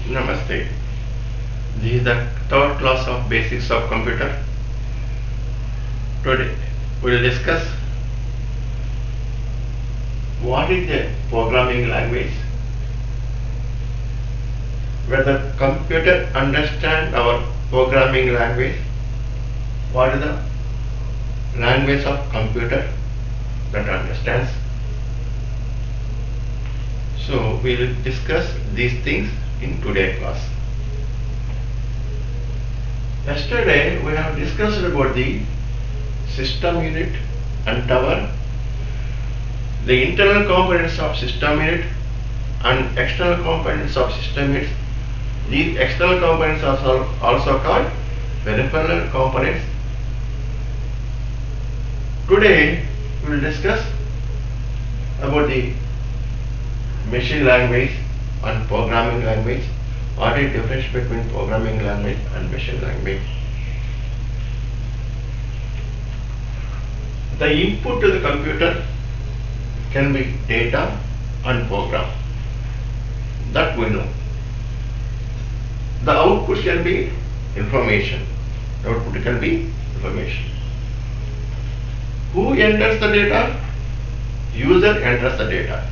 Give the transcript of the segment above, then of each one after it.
Namaste. This is the third class of Basics of Computer. Today we will discuss what is a programming language, whether computer understand our programming language, what is the language of computer that understands. So we will discuss these things in today's class. Yesterday we have discussed about the system unit and tower, the internal components of system unit and external components of system units. These external components are also called peripheral components. Today we will discuss about the machine language and programming language. What is the difference between programming language and machine language? The input to the computer can be data and program. That we know. The output can be information. The output can be information. Who enters the data? User enters the data.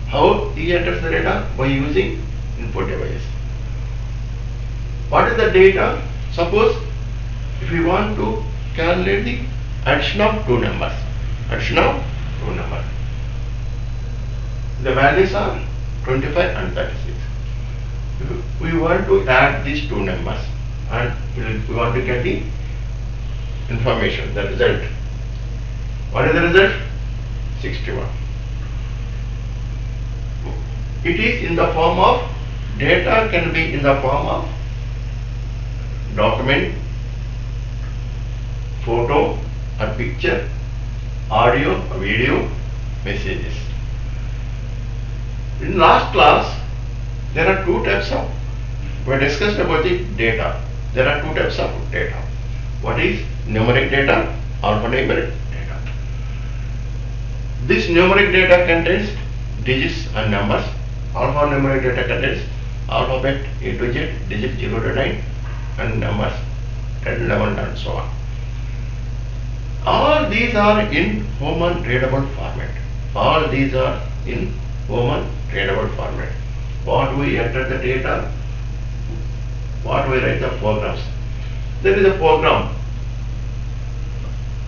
How he enters the data? By using input device. What is the data? Suppose if we want to calculate the addition of two numbers. The values are 25 and 36. We want to add these two numbers and we want to get the information, the result. What is the result? 61. It is in the form of data, can be in the form of document, photo, a picture, audio, a video, messages. In last class, there are two types of, we discussed about the data. There are two types of data. What is numeric data, alphanumeric data. This numeric data contains digits and numbers. Alphanumeric data contains alphabet A to Z, digit 0 to 9 and numbers 10, 11 and so on. All these are in human readable format. All these are in human readable format. What we enter the data, what we write the programs. There is a program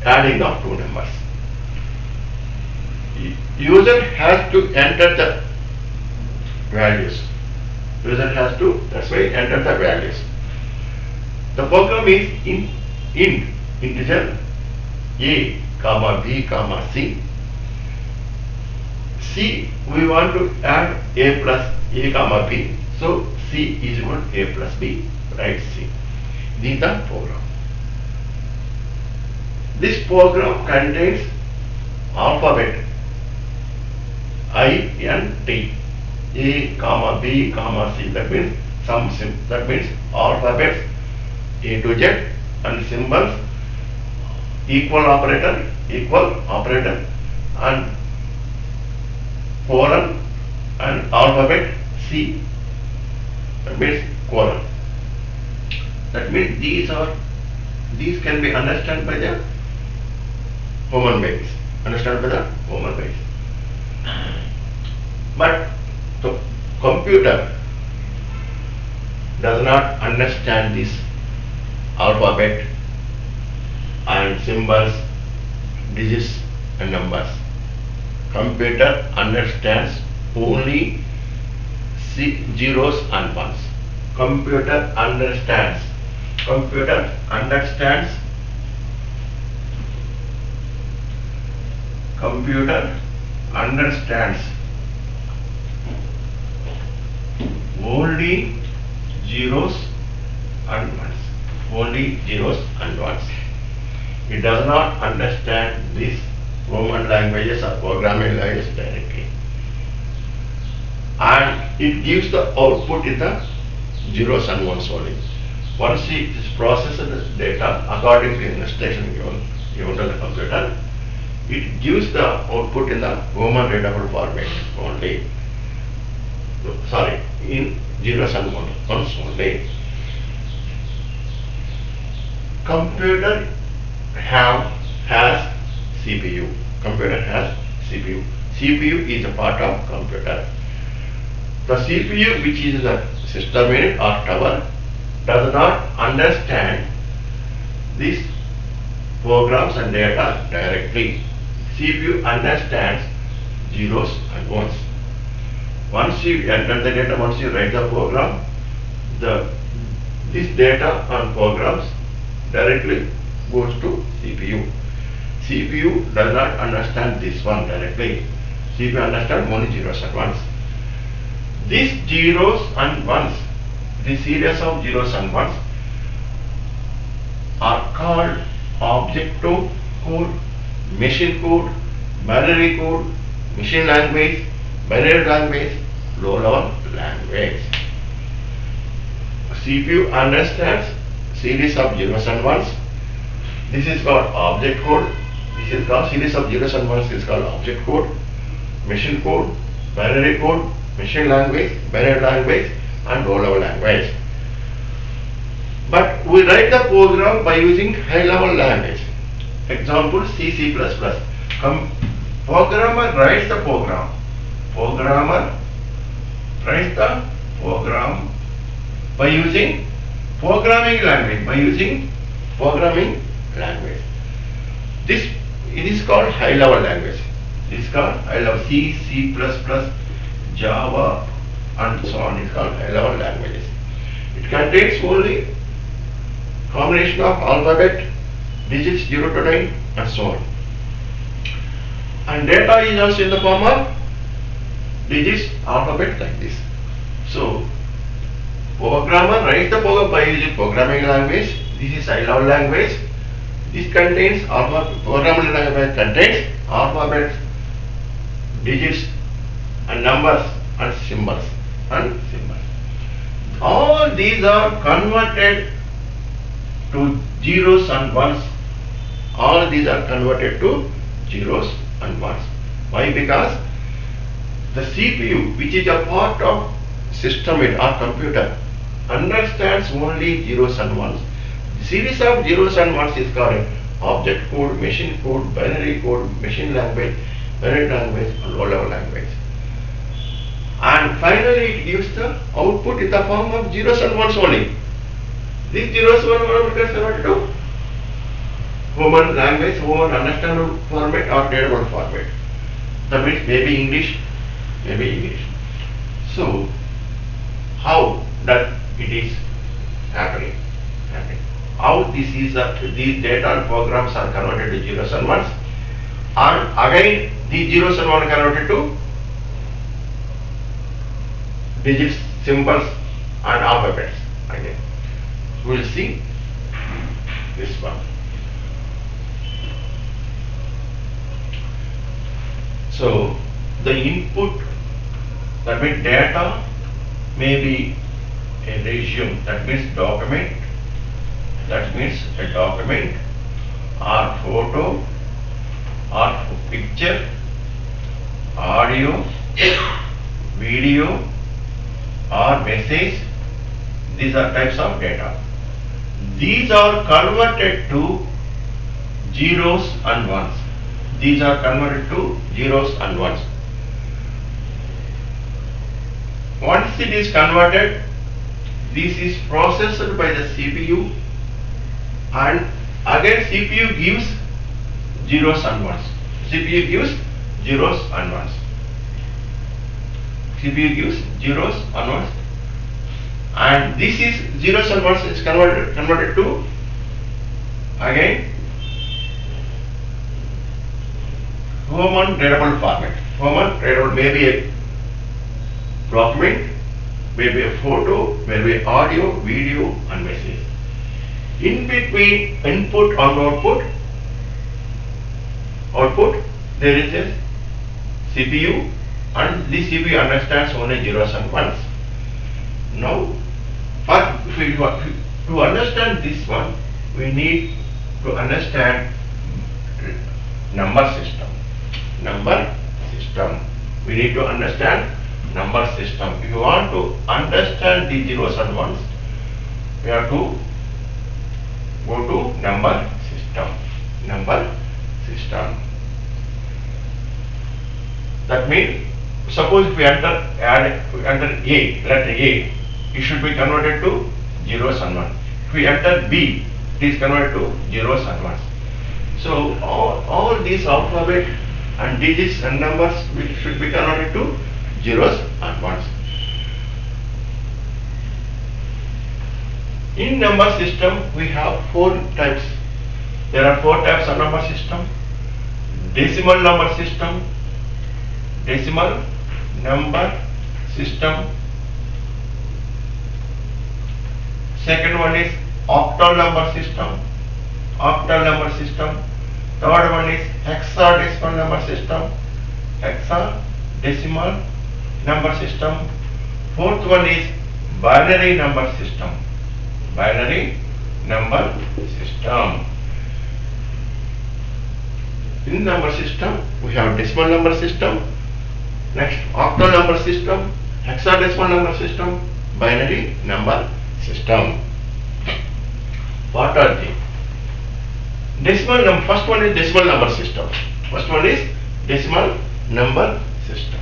adding of two numbers. User has to enter the values. User has to, that's why enter the values. The program is in integer A, comma B, comma C. C, we want to add A plus A, comma B. So C is equal to A plus B, write C. This is the program. This program contains alphabet I and T. A, comma B, comma C. That means that means alphabets A to Z and symbols equal operator and colon and alphabet C. That means colon. That means these can be understood by the human beings. But the computer does not understand this alphabet and symbols, digits and numbers. Computer understands only zeros and ones. Computer understands only zeros and ones. It does not understand these Roman languages or programming languages directly. And it gives the output in the zeros and ones only. Once it processes the data according to the instruction given to the computer, it gives the output in the human readable format only. in zeros and ones only. Computer has CPU. Computer has CPU. CPU is a part of computer. The CPU, which is the system unit or tower, does not understand these programs and data directly. CPU understands zeros and ones. Once you enter the data, once you write the program, this data and programs directly goes to CPU. CPU does not understand this one directly. CPU understands only zeros and ones. These zeros and ones, the series of zeros and ones, are called object code, machine code, binary code, machine language, binary language, low-level language. CPU understands series of zeros and ones. This is called object code. This is called series of zeros and ones. This is called object code, machine code, binary code, machine language, binary language, and low-level language. But we write the program by using high-level language. Example C, C++. Programmer writes the program. Programmer writes the program by using programming language. This it is called high-level language. This is called high-level. C, C++, Java, and so on is called high-level languages. It contains only combination of alphabet, digits 0 to 9, and so on. And data is also in the form of digits, alphabet like this. So, programmer writes the program by using programming language. This is high-level language. This contains programming language contains alphabets, digits, and numbers, and symbols. All these are converted to zeros and ones. All these are converted to zeros and ones. Why? Because the CPU, which is a part of system or computer, understands only zeros and ones. The series of zeros and ones is called object code, machine code, binary code, machine language, binary language, and low-level language. And finally it gives the output in the form of zeros and ones only. These zeros and ones are converted to human language, human understandable format or readable format. That means maybe English. So, how that it is happening? How these data and programs are converted to zeros and ones, and again these zeros and ones are converted to digits, symbols, and alphabets. Again, we will see this one. So, the input, that means data, may be a resume, that means document, or photo, or picture, audio, video, or message. These are types of data. These are converted to zeros and ones. These are converted to zeros and ones. Once it is converted, this is processed by the CPU, and again CPU gives zeros and ones. CPU gives zeros and ones. CPU gives zeros and ones, and this is zeros and ones is converted to again human readable format. Human readable may be a document, maybe a photo, maybe audio, video, and message. In between input and output, there is a CPU, and this CPU understands only zeros and ones. Now, to understand this one, we need to understand number system. We need to understand number system. If you want to understand the zeros and ones, we have to go to number system. Number system. That means, suppose if we enter A, letter A, it should be converted to zeros and ones. If we enter B, it is converted to zeros and ones. So all these alphabet and digits and numbers should be converted to zeros and ones. In number system, we have 4 types. There are 4 types of number system. Decimal number system, decimal number system. Second one is octal number system, octal number system. Third one is hexadecimal number system, hexadecimal number system. Fourth one is binary number system, binary number system. In number system, we have decimal number system, next octal number system, hexadecimal number system, binary number system. What are the decimal number? First one is decimal number system. First one is decimal number system.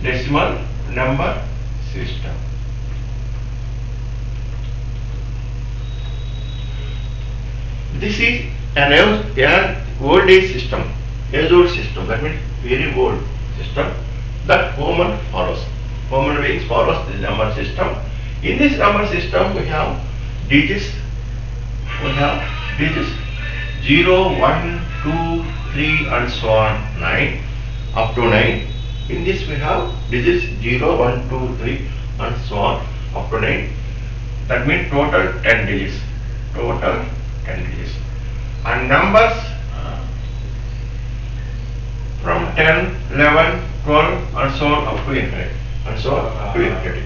Decimal number system. This is an old age system, age-old system. That means very old system that human follows. Human beings follows this number system. In this number system, we have digits. We have digits 0, 1, 2, 3, and so on 9 up to 9. In this, we have digits 0, 1, 2, 3, and so on up to 9. That means total 10 digits. Total 10 digits. And numbers from 10, 11, 12, and so on up to infinity. And so on up to infinity.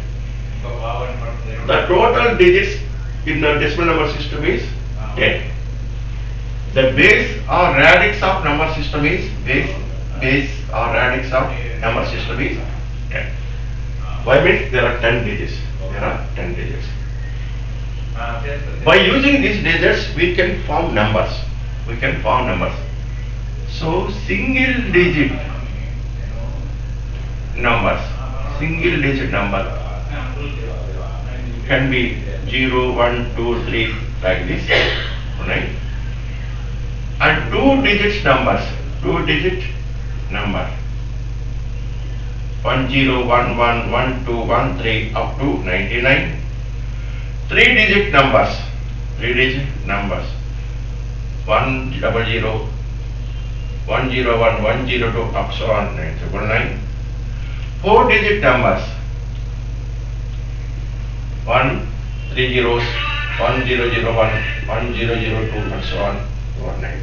The total digits in the decimal number system is 10. The base or radix of number system is base or radix of number system is 10. Why means there are 10 digits. There are 10 digits. By using these digits, we can form numbers. We can form numbers. So single digit numbers, single digit number can be 0, 1, 2, 3 like this, right? And 2 digit numbers, 2 digit number 1, 0, 1, 1, 1, 2, 1, 3 up to 99. 3 digit numbers, 3 digit numbers 1, 0, 0, 1, 0, 1, 1, 0, 2 up so on 999. 4 digit numbers 1, 3 zeros, 1, 0, 0, 1, 1, 0, 0, 2 and so on 4 9.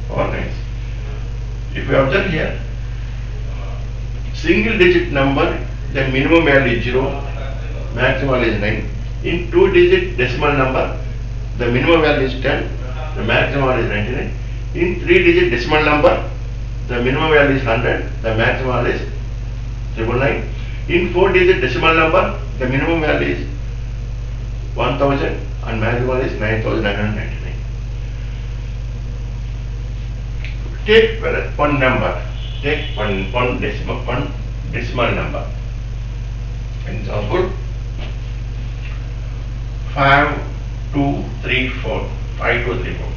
4 9. If you observe here, single digit number, the minimum value is 0, maximum is 9. In 2 digit decimal number, the minimum value is 10, the maximum is 99. In 3 digit decimal number, the minimum value is 100, the maximum is 999. In 4 digit decimal number, the minimum value is 1000 and maximum is 9999. Take one number, take one decimal number. Example 5, 2, 3, 4, 5, 2, 3, 4.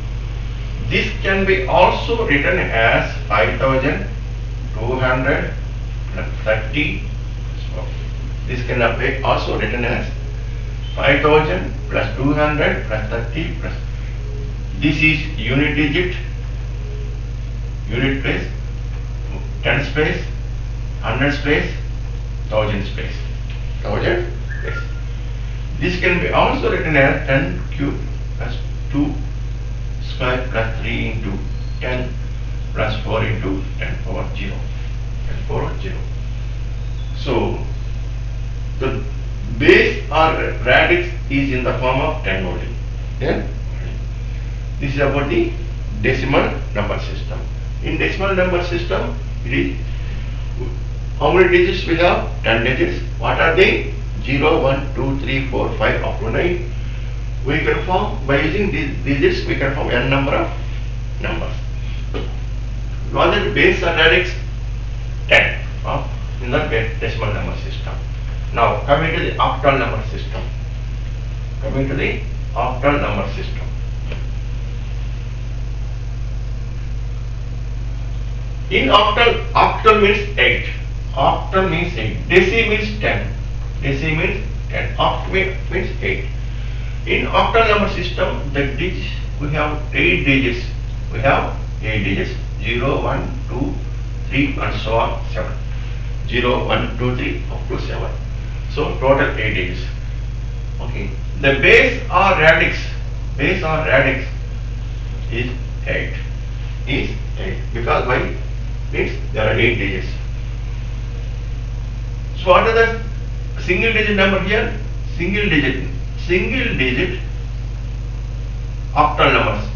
This can be also written as 5200 plus 30. So this can be also written as 5000 plus 200 plus 30 plus. This is unit digit, unit place, 10 space, 100 space, 1000 space, 1000 space. This can be also written as 10 cube plus 2 square plus 3 into 10 plus 4 into 10 power 0. 10 power 0. So, the base or radix is in the form of 10 only. Then, this is about the decimal number system. In decimal number system, it is How many digits we have? 10 digits. What are they? 0, 1, 2, 3, 4, 5 up to 9. We can form, by using these digits, we can form n number of numbers. What is the base or radix? 10 in the decimal number system. Now coming to the octal number system. Coming to the octal number system. In octal means 8. Octal means 8. Deci means 10. Deci means 10. Oct means 8. In octal number system, the digits, we have 8 digits. We have 8 digits. 0, 1, 2, 3 and so on 7. 0, 1, 2, 3 up to 7. So total 8 digits. Okay. The base or radix is 8. Is 8 because why? Means there are 8 digits. So what are the single digit number here? Single digit octal numbers.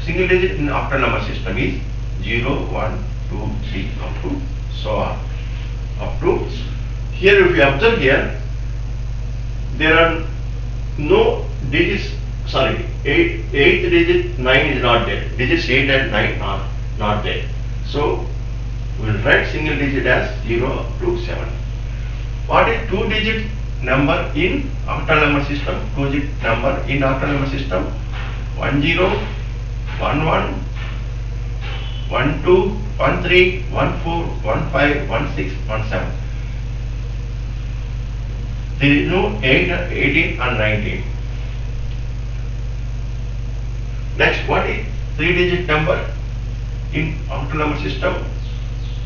Single digit in octal number system is 0, 1, 2, 3 up to so on. Up to here, if you observe here, there are no digits. Sorry, 8th digit 9 is not there. Digits 8 and 9 are not there. So we will write single digit as 0 up to 7. What is 2 digit number in octal number system? 2 digit number in octal number system: 10, 11, 12, 13, 14, 15, 16, 17. There is no 18 and 19. Next, what is 3 digit number in octal number system?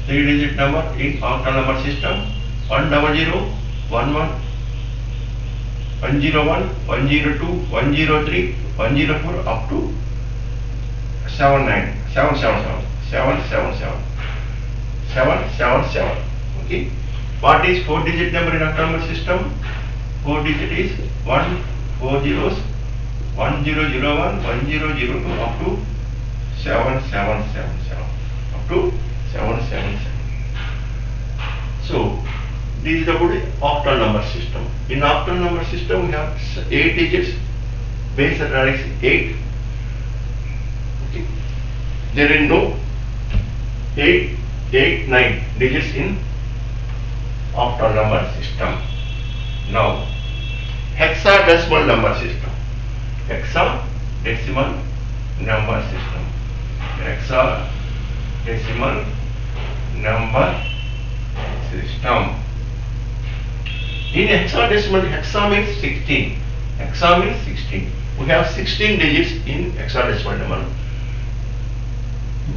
3 digit number in octal number system: 100, 11, 101, 102, 103, 104 up to 777. 777. Okay. What is 4 digit number in octal number system? 4 digit is 1, 4 zeros, 1001, 1002 up to 7777. Up to 777. So this is about the octal number system. In octal number system, we have 8 digits. Base and radix 8. Okay. There is no 8, 9 digits in octal number system. Now, hexadecimal number system. Hexadecimal number system. Hexadecimal number system. In hexadecimal, hexa means 16. Hexa means 16. We have 16 digits in hexadecimal number.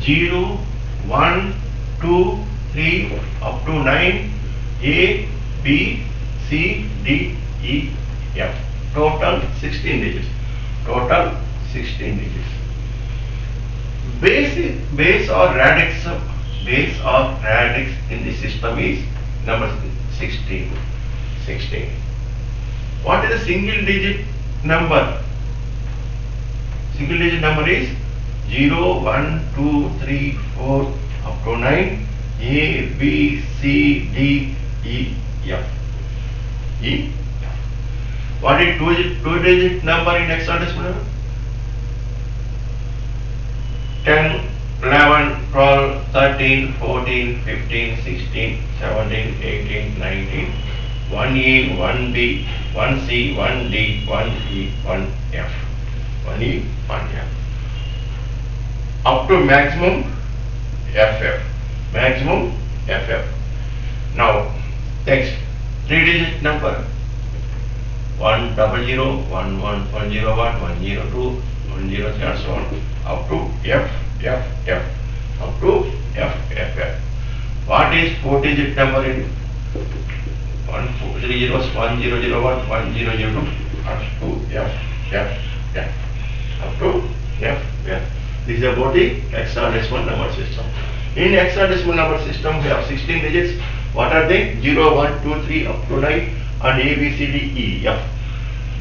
0, 1, 2, 3 up to 9. A, B, C, D, E, F. Total 16 digits. Total 16 digits. Base or radix in the system is number 16. 16. What is the single digit number? Single digit number is 0, 1, 2, 3, 4 up to 9. A, B, C, D, E, F. E, F. What is two digit number in hexadecimal? 10, 11, 12, 13, 14, 15, 16, 17, 18, 19. 1E, 1B, 1C, 1D, 1E, 1F. 1E, 1F. Up to maximum FF. Maximum FF. Now, next 3 digit number: 100, 11, 101, 102, 103 and so on up to FFF. Up to FFF. What is 4 digit number in 3 zeros, 1001, 1002 up to FFF. Up to FF. This is about the hexadecimal number system. In hexadecimal number system, we have 16 digits. What are they? 0, 1, 2, 3 up to 9 and A, B, C, D, E, F.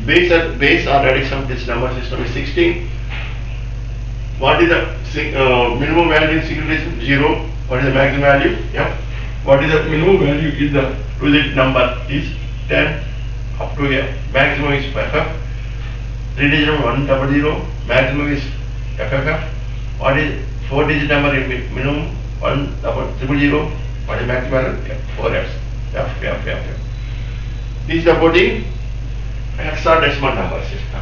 Base or radix of this number system is 16. What is the minimum value in single digit? 0. What is the maximum value? F. What is the minimum value is the two-digit number is 10 up to a maximum is FF. 3-digit number 100, maximum is FFF. What is 4-digit number in minimum 100, what is maximum? 4F. F. This is about the hexadecimal number system.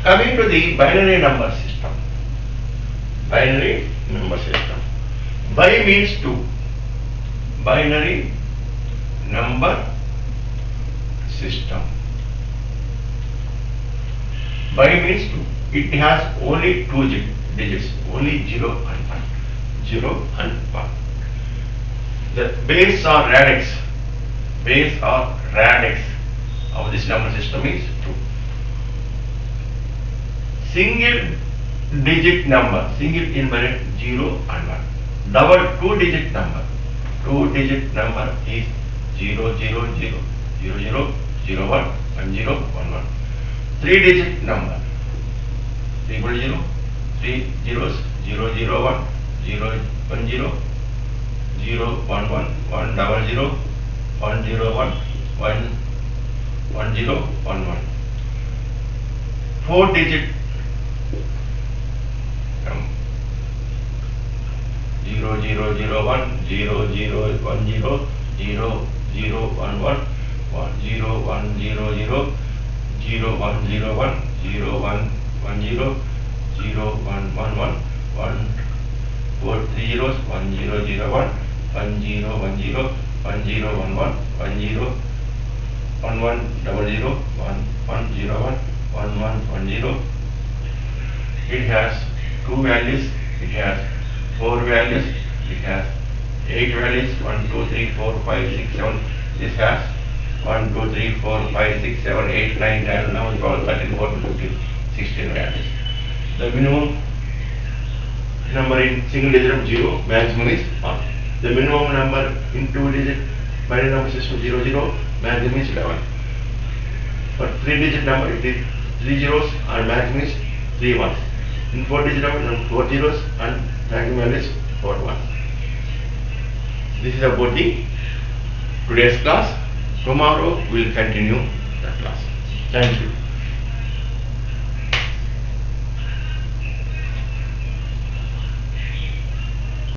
Coming to the binary number system. Binary number system. Bi means 2. Binary number system. Bi means 2. It has only 2 digits, only 0 and 1. 0 and 1. The base or radix of this number system is 2. Single digit number, single invalid 0 and 1. Double 2-digit number. 2-digit number is 0, 0, 0, 0, 0, 0, 1, 1, 0, 1, 1. 3-digit number. 3, 0, 3 zeros, 0, 0, 1, 0, 1, 0, 0, 1, 1, 1, double 0, 1, 0, 1, 1, 1, 0, 1, 1. 4-digit 0, 0, 0, 1, 0, 0, 1, 0, 0, 0, 1, 1, 1, 0, 1, 0, 0, 0, 1, 0, 1, 0, 1, 1, 0, 0, 1, 1, 1, 1, 4, 3 zeros, 1, 0, 0, 1, 1, 0, 1, 0, 1, 0, 1, 1, 1, 0, 1, 1, double 0, 1, 1, 0, 1, 1, 1, 1, 0. It has 2 values, it has 4 values, it has 8 values, 1, 2, 3, 4, 5, 6, 7. This has 1, 2, 3, 4, 5, 6, 7, 8, 9, 10, 11, 12, 13, 14, 15, 16 values. The minimum number in single digit of 0, maximum is 1. The minimum number in 2-digit binary number system 0, 0, maximum is 11. For 3-digit number it is 3 zeros and maximum is 3 ones. In 4-digit number 4 zeros and maximum is 4 ones. This is about the today's class. Tomorrow we will continue the class. Thank you.